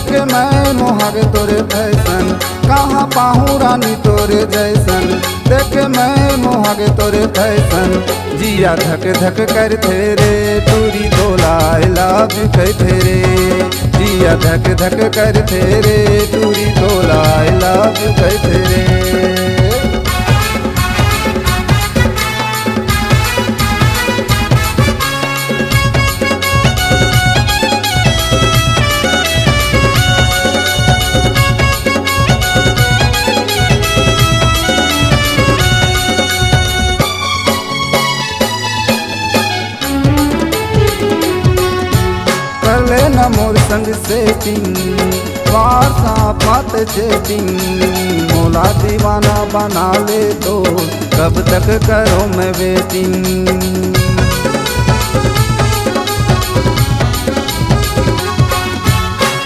देखे मैं मोहागे तोरे फैशन, कहाँ पाहूँ रानी तोरे जैसन। देखे मैं मोहागे तोरे फैशन, जिया धक धक कर थे टूरी तोला आई लव यू कहते रे। जिया धक धक कर थे टूरी तोला आई लव यू कहते रे। न मोर संग सेटिंग वार्ता बात चेटिंग, मोला दीवाना बना ले तो कब तक करो मैं वेटिंग।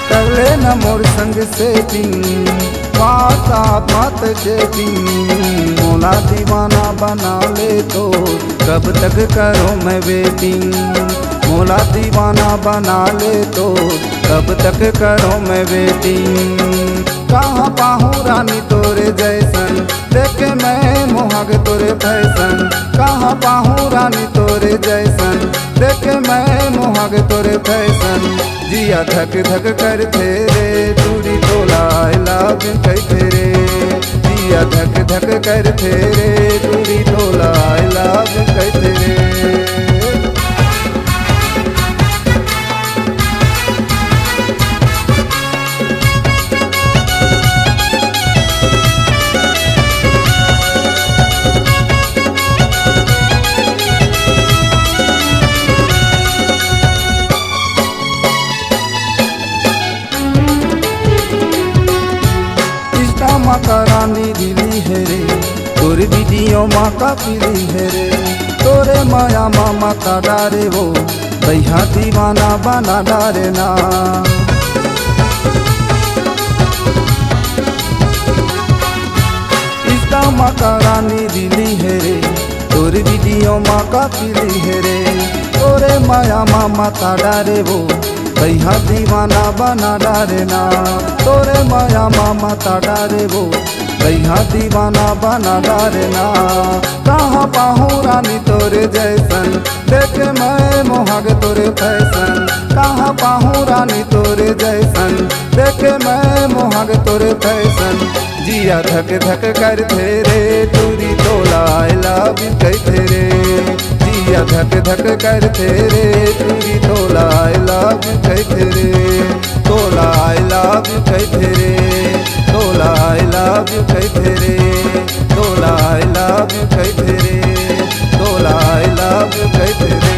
कर ले न मोर संग सेटिंग वार्ता बात चेटिंग, मोला दीवाना बना ले तो कब तक करो मैं वेटिंग। मोला दीवाना बना ले तो कब तक करो मैं वेटिंग। कहाँ पाहूँ रानी तोरे जैसन, देखे मैं मोहागे तोरे फैशन। कहाँ पाहूँ रानी तोरे जैसन, देखे मैं मोहागे तोरे फैशन। जिया धक धक कर थे टूरी तोला आई लव यू कहते रे। जिया धक धक कर थे टूरी तोला आई लव यू कहते रे। माँ का रानी दिली है रे, तोरे वीडियो माँ का पीली है रे। तोरे माया मामा का डारे वो भैया दीवाना बना डारे ना। इसका माँ का रानी दिली है रे, तोरे वीडियो माँ का पीली है रे। तोरे माया मामा का डारे वो भैया दीवाना बना डारे ना। तोरे माया मामा ता डारे वो भैया दीवाना बना डारे ना। कहाँ पाहूँ रानी तोरे जैसन, देखे मैं मोहागे तोरे फैशन। कहाँ पाहूँ रानी तोरे जैसन, देखे मैं मोहागे तोरे फैशन। जिया धक धक कर थे टूरी तोला आई लव यू कहते रे। जिया धक धक कर थे टूरी तोला आई लव यू कहते रे। तोला आई लव यू कहते रे। तोला आई लव यू कहते रे। तोला आई लव यू कहते रे। तोला आई लव यू कहते रे।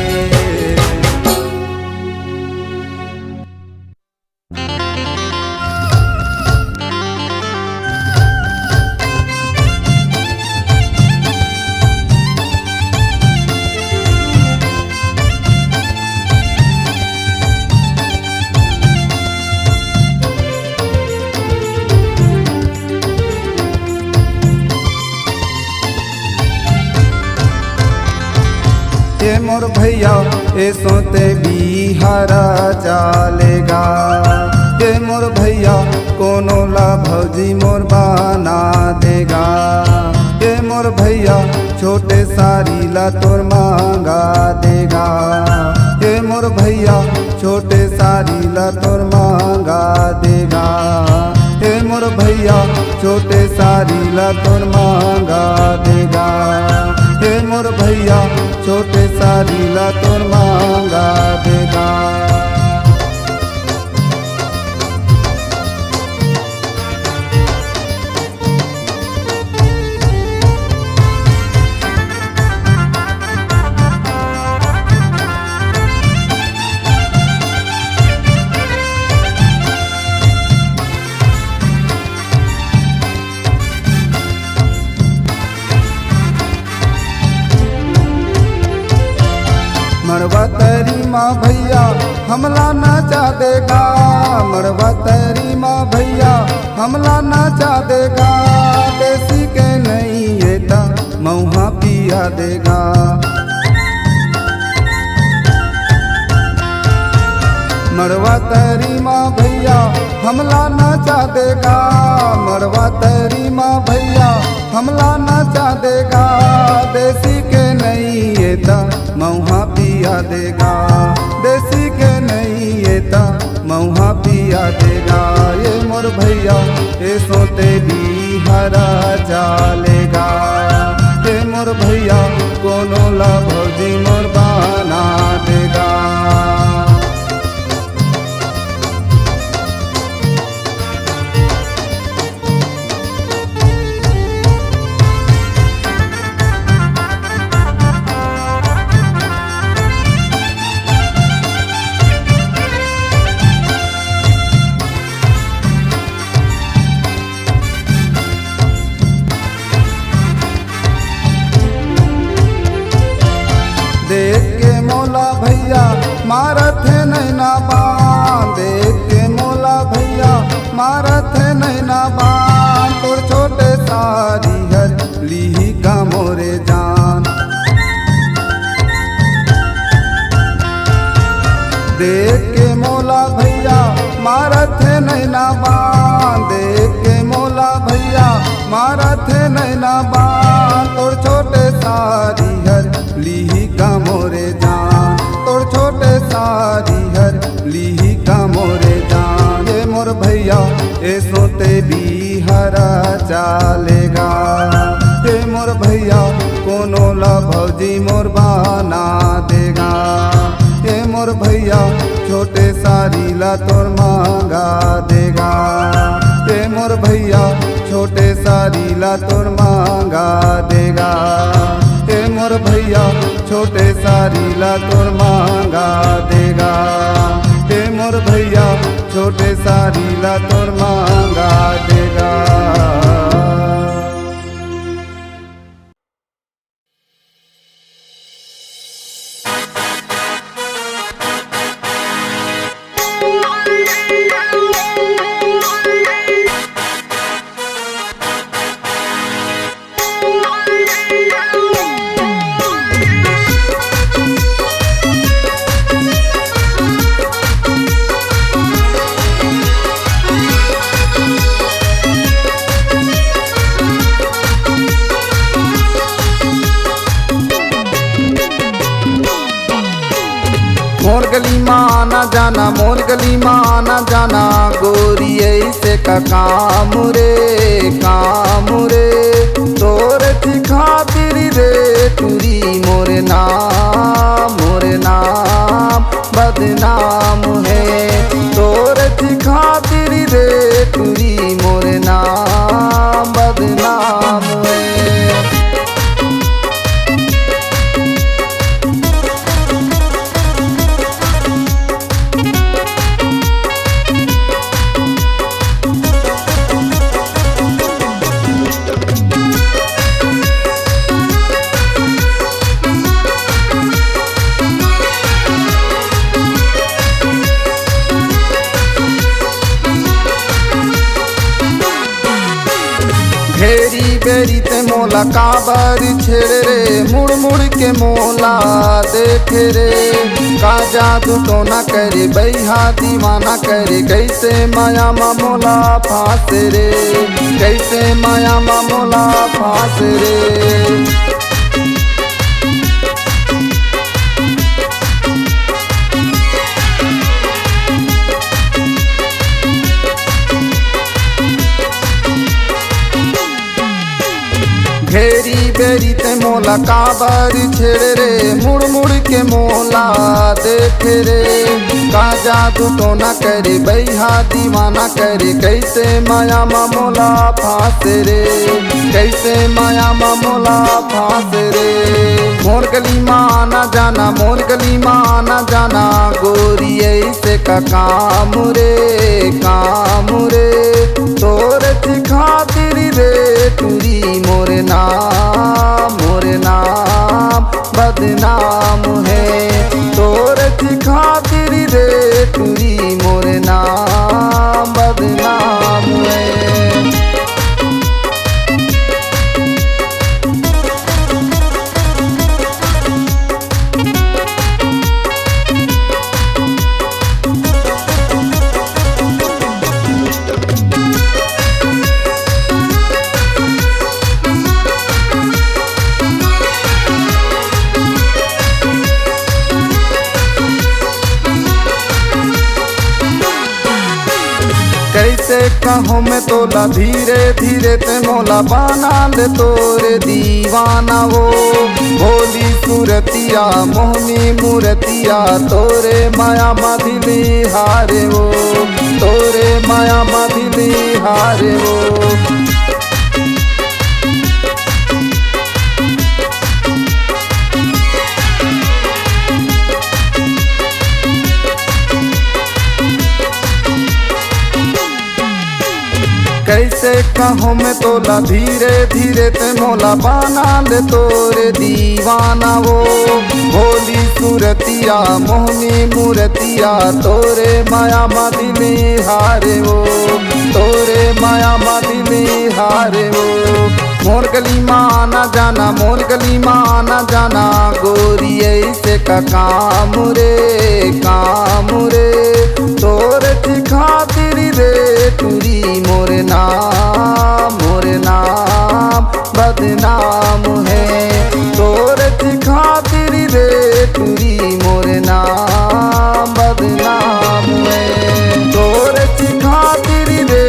ये मोर भैया ए सोते बिहारा चालेगा। ये मोर भैया कोनो ला भौजी मोर बना देगा। ये मोर भैया छोटे सारी ला तोर मांगा देगा। ये मोर भैया छोटे सारी ला तोर मांगा देगा। ये मोर भैया छोटे सारी ला तोर मांगा देगा। ये मोर भैया छोटे सारी ला तोर मांगा देगा। मरवा तेरी माँ भैया हमला नाचा देगा। मरवा तेरी माँ भैया हमला नाचा देगा। देसी के नहीं है ता मऊहा पिया देगा। मड़वा तेरी माँ भैया हमला नचा देगा, मड़वा तेरी माँ भैया हमला नचा देगा। देसी के नहीं ये ता मऊहा पिया देगा, देसी के नहीं ये ता मऊहा पिया देगा। ये मोर भैया ये सोते भी हरा चालेगा, ये मोर भैया कोनो ला भौजी मोर बना देगा। देख के मौला भैया मारत है नैना बान, देख के मौला भैया मारत है नैना बान। तोर छोटे सारी हर लीही का मोरे जान, देख के मौला भैया मारत है नैना बान, देख के मौला भैया मारत है नैना बान। तोर छोटे सारी हर लीही का मोरे जान, तोर छोटे सारी हर लीही का मोरे जान। ये मोर भैया ये सोते भी हरा चालेगा, ये मोर भैया कोनो ला भौजी मोर बना देगा। ये मोर भैया छोटे सारी ला तोर मांगा देगा, ये मोर भैया छोटे सारी ला तोर मांगा देगा। ये मोर भैया छोटे सारी ला तोर मांगा देगा, ये मोर भैया छोटे सारी ला तोर मांगा देगा। मोर गली माँ आना जाना, मोर गली माँ आना जाना, गोरी ऐसे का काम रे तोर खातिर रे टूरी मोरे नाम बदनाम है। तोर खातिर रे टूरी मोरे नाम बदनाम है। घेरी बेरी ते मोला काबर छेड़े रे, मुड़ मुड़ के मोला देखे रे। का जादू टोना करे बैहा दीवाना करे, कैसे माया मा मोला फांस रे, कैसे माया मा मोला फांस रे। घेरी बेरी ते मोला काबर छेड़े रे, मुड़ मुड़ के मोला देखे रे। का जादू टोना करे बैहा दीवाना करे, कैसे माया मा मोला फांस रे, कैसे माया मा मोला फांस रे। मोर गली माँ आना जाना, मोर गली माँ आना जाना, गोरी ऐसे का काम रे तोर खातिर रे टूरी मोरे नाम बदनाम है। तोर खातिर रे टूरी मोरे नाम बदनाम है। कहूँ मैं तोला धीरे धीरे ते मोला बना ले तोरे दीवाना वो भोली सूरतिया मोहनी मूर्तिया तोरे माया मदिली हारे वो तोरे माया मदिली हारे वो। कैसे कहूँ मैं तोला धीरे धीरे ते मोला बना ले तोरे दीवाना वो भोली सूरतिया मोहनी मूर्तिया तोरे माया मदिली हारे वो तोरे माया मदिली हारे वो। मोर गली माँ ना जाना मोर गली माँ ना जाना गोरी ऐसे का काम रे तोरे खातिर रे तुरी मोरे नाम बदनाम है तोरे खातिर रे तुरी मोरे नाम बदनाम है तोरे खातिर रे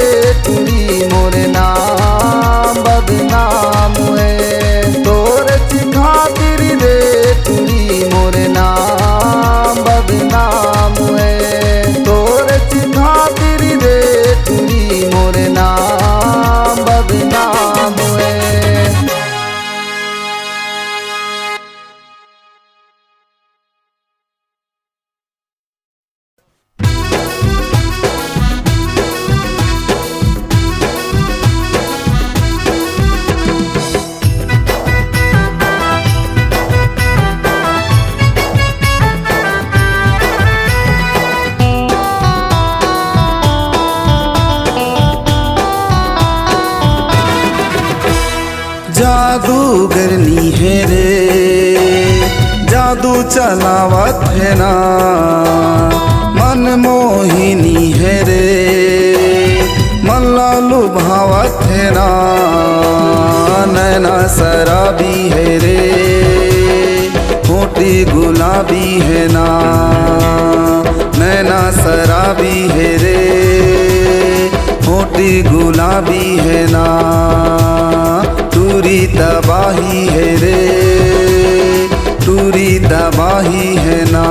तुरी मोरे नाम बदनाम है तोरे खातिर रे तुरी मोरे नाम बदनाम है तोरे खातिर रे तुरी मोरे नाम बदनाम है। जादूगरनी है रे जादू चलावत है ना मन मोहिनी है रे मन लालू भावत है ना नैना शराबी है रे होठी गुलाबी है ना नैना शराबी है रे होठी गुलाबी है ना टूरी तबाही है रे टूरी तबाही है ना।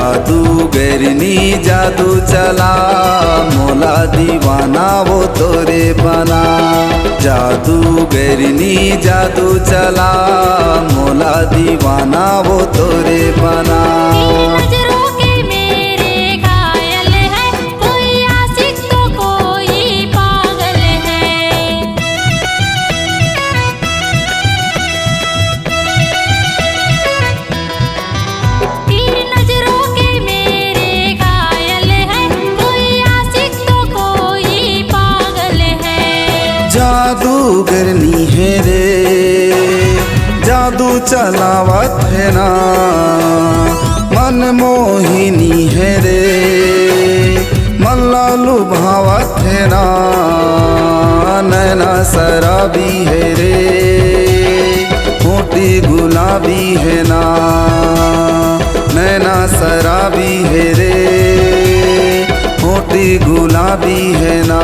जादूगरनी जादू चला मोला दीवाना वो तोरे बना जादूगरनी जादू चला मोला दीवाना वो तोरे बना। जादूगरनी है रे जादू चलावत है ना मन मोहिनी है रे मन लालू भावत है ना नैना शराबी है रे होठी गुलाबी है ना नैना शराबी है रे होठी गुलाबी है ना।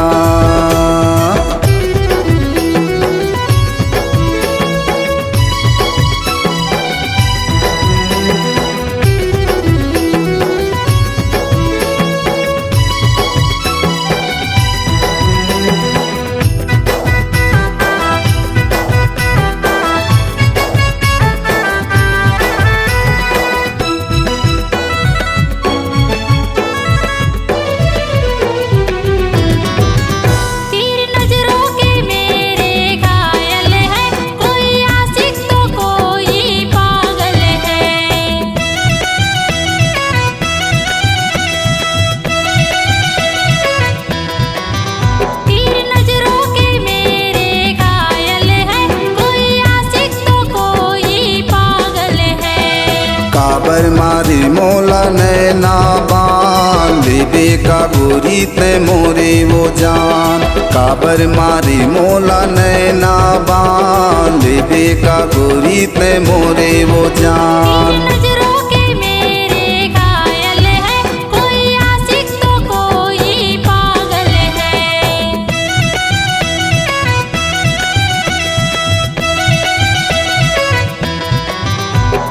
मोला नैना बान लेबे का गोरी ते मोरे वो जान। काबर मारी मोला नैना बान लेबे का गोरी ते मोरे वो जान। नजरों के मेरे घायल है, कोई आशिक तो कोई पागल है।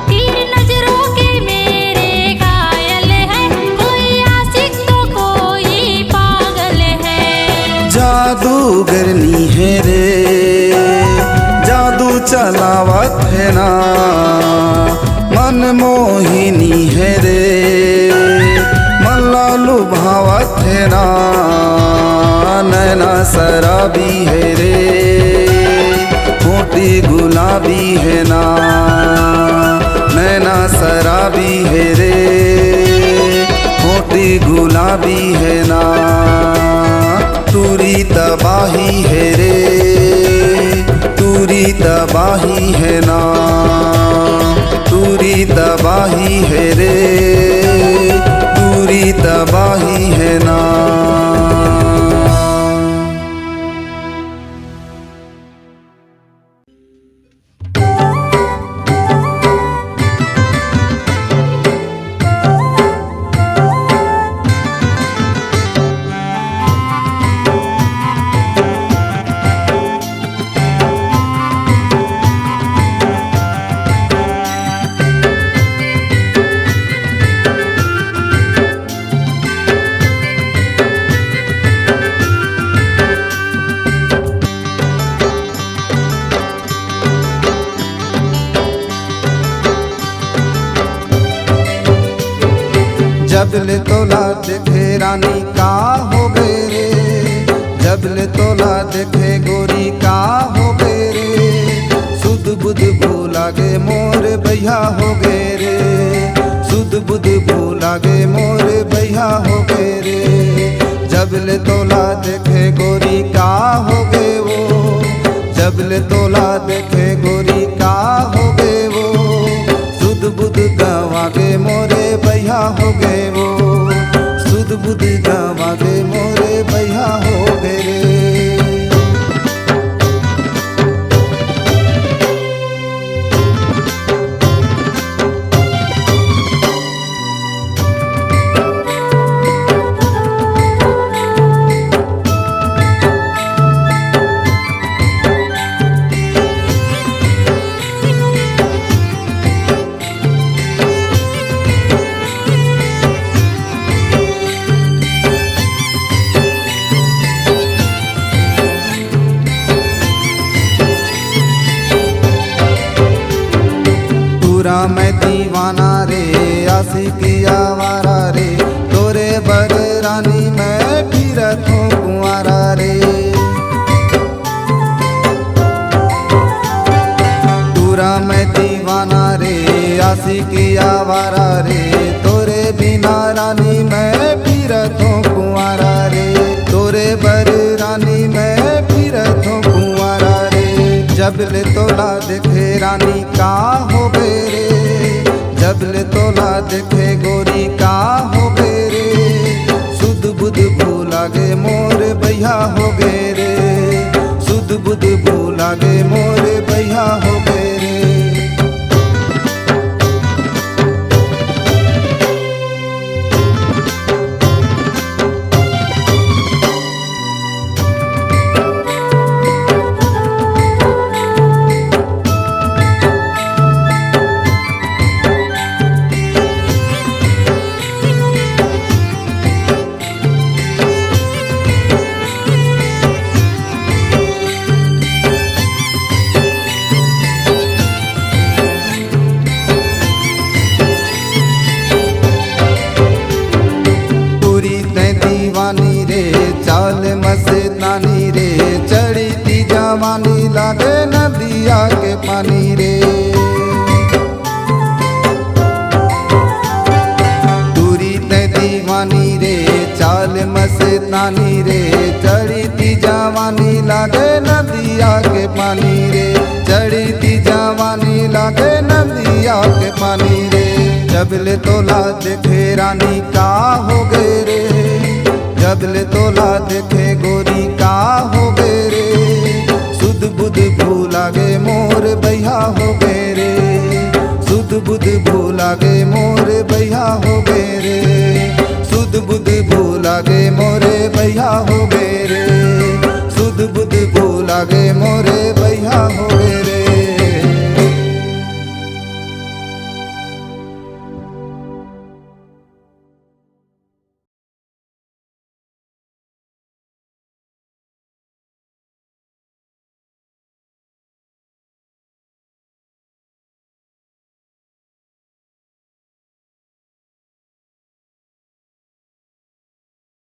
तेरी नजरों के मेरे घायल है, कोई आशिक तो कोई पागल है। जादूगरनी है रे जादू चलावत है ना, मन मोहिनी है रे मल्ला लुभावत है ना। नैना शराबी है रे होठी गुलाबी है ना, नैना शराबी है रे होठी गुलाबी है ना। तूरी तबाही है रे तूरी तबाही है ना, तूरी तबाही है रे तूरी तबाही है ना। जबले तोला देखे रानी का हो गए रे, जबले तोला देखे गोरी का हो गए रे। सुध बुध भूला गे मोर भैया हो गए रे, सुध बुध भूला गे मोर भैया हो गए रे। जबले तोला देखे गोरी का हो गए वो, जबले तोला देखे गोरी का हो गए वो। सुध बुध गवा गे मोरे भैया हो गए वो, सुध बुध गवा गे मोरे भैया हो गए रे। मैं दीवाना रे आशिकी आवारा रे, तोरे बर रानी मैं फिरत हूँ कुंवारा रे। पूरा मैं दीवाना रे आशिकी आवारा रे, तोरे बिना रानी मैं फिरत हूँ कुंवारा रे। तोरे बर रानी मैं फिरत हूँ कुंवारा रे। जबले तोला देखे रानी का हो गए रे, जबले तोला देखे गोरी का हो गए रे। सुध बुध भूला गे मोर भैया हो गए रे, सुध बुध भूला गे मोर भैया हो गए रे। मस्तानी रे चढ़ी थी जवानी लागे नदिया के पानी रे। दूरी ते दीवानी रे चाल मस्तानी रे, चढ़ी थी जवानी लागे नदिया के पानी रे, चढ़ी थी जवानी लागे नदिया के पानी रे। जबले तोला देखे रानी का हो गए रे, जबले तोला देखे गोरी